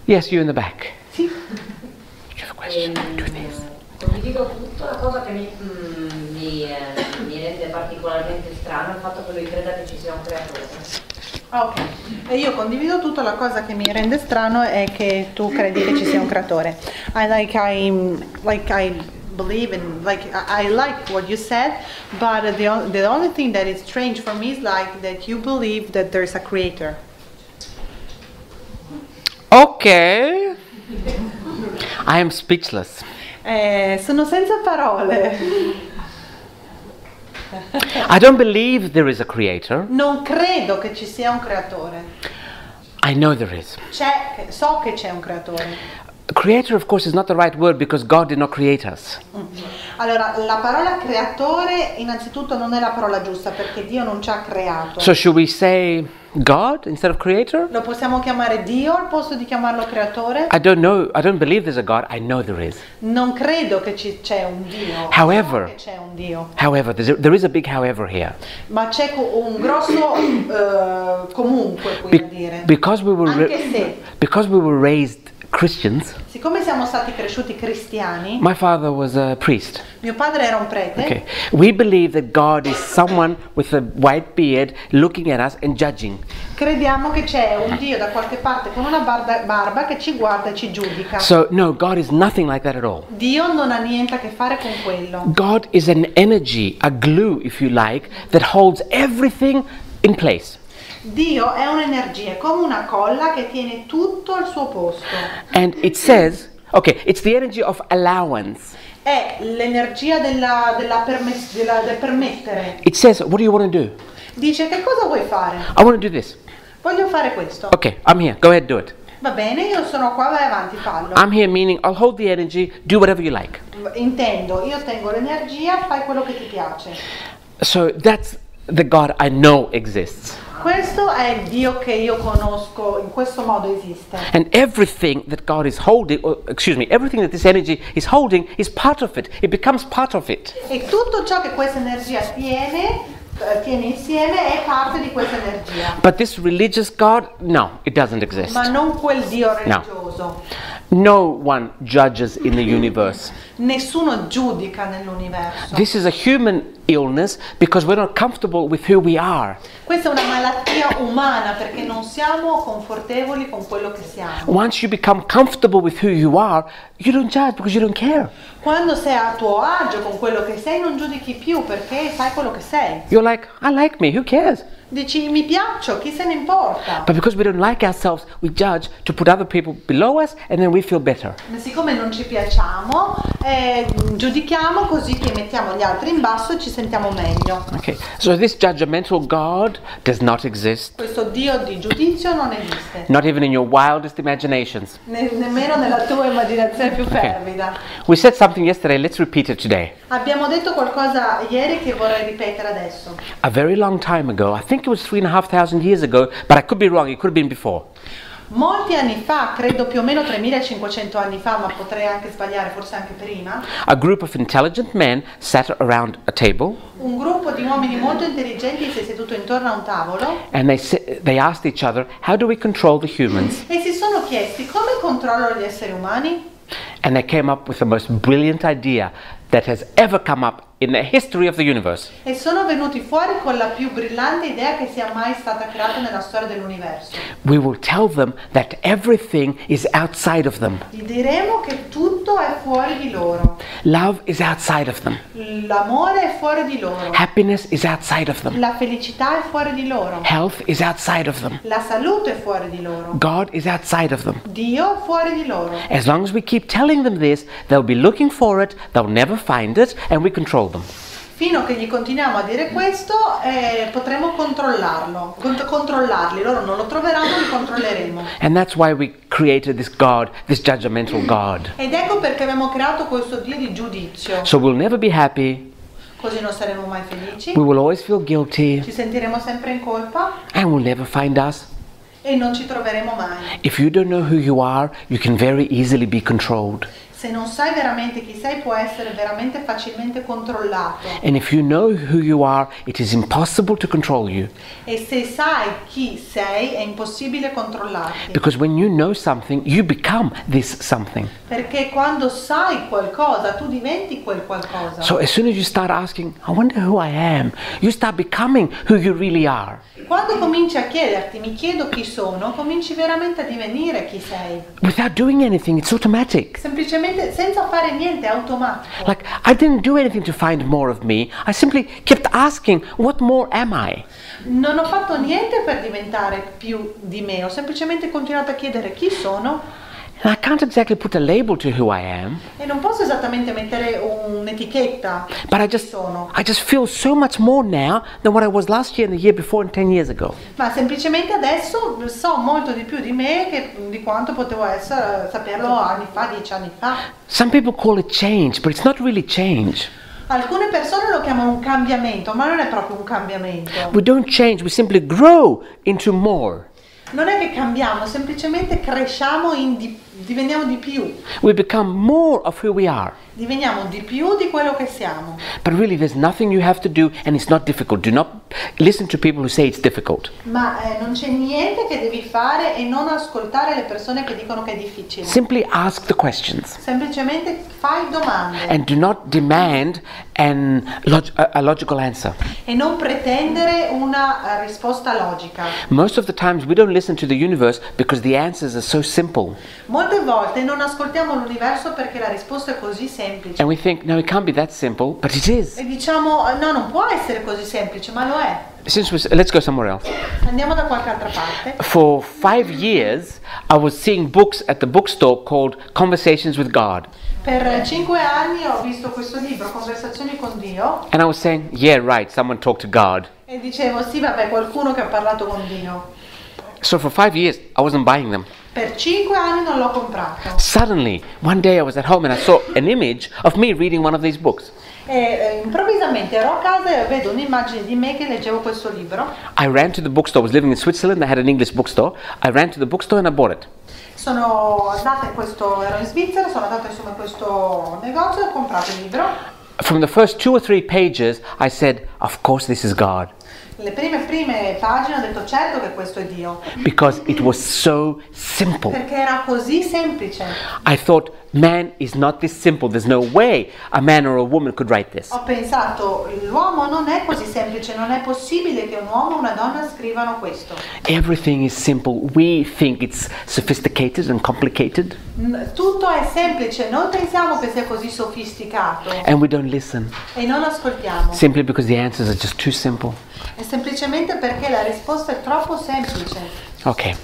Yes, you in the back. Sì. You have a question? Do this. Condivido tutto, la cosa che mi rende particolarmente strano è il fatto che lui creda che ci sia un creatore. Ok, e io condivido tutto, la cosa che mi rende strano è che tu credi che ci sia un creatore. I believe in, I like what you said, but the only thing that is strange for me is like that you believe that there is a creator. Okay. I am speechless. Sono senza parole. I don't believe there is a creator. Non credo che ci sia un creatore. I know there is. So che c'è un creatore. Creator, of course, is not the right word because God did not create us. Allora, la parola creatore innanzitutto non è la parola giusta perché Dio non ci ha creato. So should we say God instead of creator? Lo possiamo chiamare Dio al posto di chiamarlo creatore? I don't know. I don't believe there's a God. I know there is. Non credo che c'è un Dio. However, So che c'è un Dio. However, there is a big however here. Ma c'è un grosso comunque qui a dire. Because we were raised Christians. Siccome siamo stati cresciuti cristiani. My father was a priest. Mio padre era un prete. Okay. We believe that God is someone with a white beard looking at us and judging. Crediamo che c'è un Dio da qualche parte con una barba che ci guarda e ci giudica. So no, God is nothing like that at all. Dio non ha niente a che fare con quello. God is an energy, a glue if you like, that holds everything in place. Dio è un'energia, è come una colla che tiene tutto al suo posto. And it says, okay, it's the energy of allowance. È l'energia del permettere. It says, what do you want to do? Dice, che cosa vuoi fare? I want to do this. Voglio fare questo. Okay, I'm here. Go ahead, do it. Va bene, io sono qua, vai avanti, fallo. I'm here meaning I'll hold the energy, do whatever you like. Intendo, io tengo l'energia, fai quello che ti piace. So that's the God I know exists. Questo è il Dio che io conosco, in questo modo esiste. And everything that God is holding, everything that this energy is holding is part of it. It becomes part of it. E tutto ciò che questa energia tiene insieme è parte di questa energia. But this religious God, no, it doesn't exist. Ma non quel Dio religioso. No one judges in the universe. Nessuno giudica nell'universo. This is a human illness because we're not comfortable with who we are. Questa è una malattia umana perché non siamo confortevoli con quello che siamo. Once you become comfortable with who you are, you don't judge because you don't care. Quando sei a tuo agio con quello che sei, non giudichi più perché sai quello che sei. You're like, I like me, who cares? Dici, mi piaccio, chi se ne importa? But because we don't like ourselves, we judge to put other people below us and then we feel better. Ma siccome non ci piacciamo, giudichiamo così che mettiamo gli altri in basso e ci sentiamo meglio. Okay, so this judgmental God does not exist. Questo Dio di giudizio non esiste. Not even in your wildest imaginations. Nemmeno nella tua immaginazione più fervida. We said something yesterday, let's repeat it today. Abbiamo detto qualcosa ieri che vorrei ripetere adesso. A very long time ago, I think it was 3,500 years ago, but I could be wrong, it could have been before. Molti anni fa, credo più o meno 3500 anni fa, ma potrei anche sbagliare, forse anche prima, A group of intelligent men sat around a table un gruppo di uomini molto intelligenti si è seduto intorno a un tavolo and they asked each other, how do we control the humans? e si sono chiesti come controllo gli esseri umani? And they came up with the most brilliant idea that has ever come up in the history of the universe. E sono venuti fuori con la più brillante idea che sia mai stata creata nella storia dell'universo. We will tell them that everything is outside of them. Gli diremo che tutto è fuori di loro. Love is outside of them. L'amore è fuori di loro. Happiness is outside of them. La felicità è fuori di loro. Health is outside of them. La salute è fuori di loro. God is outside of them. Dio è fuori di loro. As long as we keep telling them this, they'll be looking for it, they'll never find it, and we control them. Fino a che gli continuiamo a dire questo, potremo controllarli, loro non lo troveranno, li controlleremo. And that's why we created this God, this judgmental God. Ed ecco perché abbiamo creato questo Dio di giudizio. So we'll never be happy, Così non saremo mai felici, we will always feel guilty, ci sentiremo sempre in colpa and we'll never find us. e non ci troveremo mai. If you don't know who you are, you can very easily be controlled. Se non sai veramente chi sei, può essere veramente facilmente controllato. And if you know who you are, it is impossible to control you. E se sai chi sei, è impossibile controllarti. Because when you know something, you become this something. Perché quando sai qualcosa, tu diventi quel qualcosa. So as soon as you start asking, I wonder who I am, you start becoming who you really are. Quando cominci a chiederti, mi chiedo chi sono, cominci veramente a divenire chi sei. Without doing anything, it's automatic. Semplicemente senza fare niente, è automatico. Like, I didn't do anything to find more of me. I simply kept asking, what more am I? Non ho fatto niente per diventare più di me, ho semplicemente continuato a chiedere chi sono. And I can't exactly put a label to who I am, E non posso esattamente mettere un'etichetta but I chi just sono, feel so much more now than what I was last year and the year before and 10 years ago. ma semplicemente adesso so molto di più di me di quanto potevo saperlo anni fa, 10 anni fa. Some people call it change, but it's not really change. Alcune persone lo chiamano un cambiamento, ma non è proprio un cambiamento. We don't change, we simply grow into more. Non è che cambiamo, semplicemente cresciamo, diveniamo di più. We become more of who we are. Diveniamo di più di quello che siamo. But really, there's nothing you have to do, and it's not difficult. Do not listen to people who say it's difficult. Ma non c'è niente che devi fare e non ascoltare le persone che dicono che è difficile. Simply ask the questions. Semplicemente fai domande And do not demand a logical answer. e non pretendere una risposta logica. Most of the times we don't listen to the universe because the answers are so simple. Molte volte non ascoltiamo l'universo perché la risposta è così semplice. And we think, no, it can't be that simple, but it is. E diciamo, no, non può essere così semplice, ma lo è. Let's go somewhere else. Andiamo da qualche altra parte. For 5 years, I was seeing books at the bookstore called Conversations with God. Per 5 anni ho visto questo libro, Conversazioni con Dio, And I was saying, yeah, right, someone talked to God. e dicevo, sì, vabbè, qualcuno che ha parlato con Dio. So for 5 years, I wasn't buying them. Per 5 anni non l'ho comprato. Suddenly, one day I was at home and I saw an image of me reading one of these books. E improvvisamente ero a casa e vedo un'immagine di me che leggevo questo libro. I ran to the bookstore. I was living in Switzerland. I had an English bookstore. I ran to the bookstore and I bought it. Ero in Svizzera, sono andata insomma in questo negozio e ho comprato il libro. From the first 2 or 3 pages, I said, of course this is God. Le prime pagine ho detto certo che questo è Dio, Because it was so simple. perché era così semplice. I thought, man is not this simple. There's no way a man or a woman could write this. Ho pensato, l'uomo non è così semplice, non è possibile che un uomo e una donna scrivano questo. Everything is simple. We think it's sophisticated and complicated, Tutto è semplice, non pensiamo che sia così sofisticato and we don't listen. e non ascoltiamo. Simply because the answers are just too simple. È semplicemente perché la risposta è troppo semplice. Okay.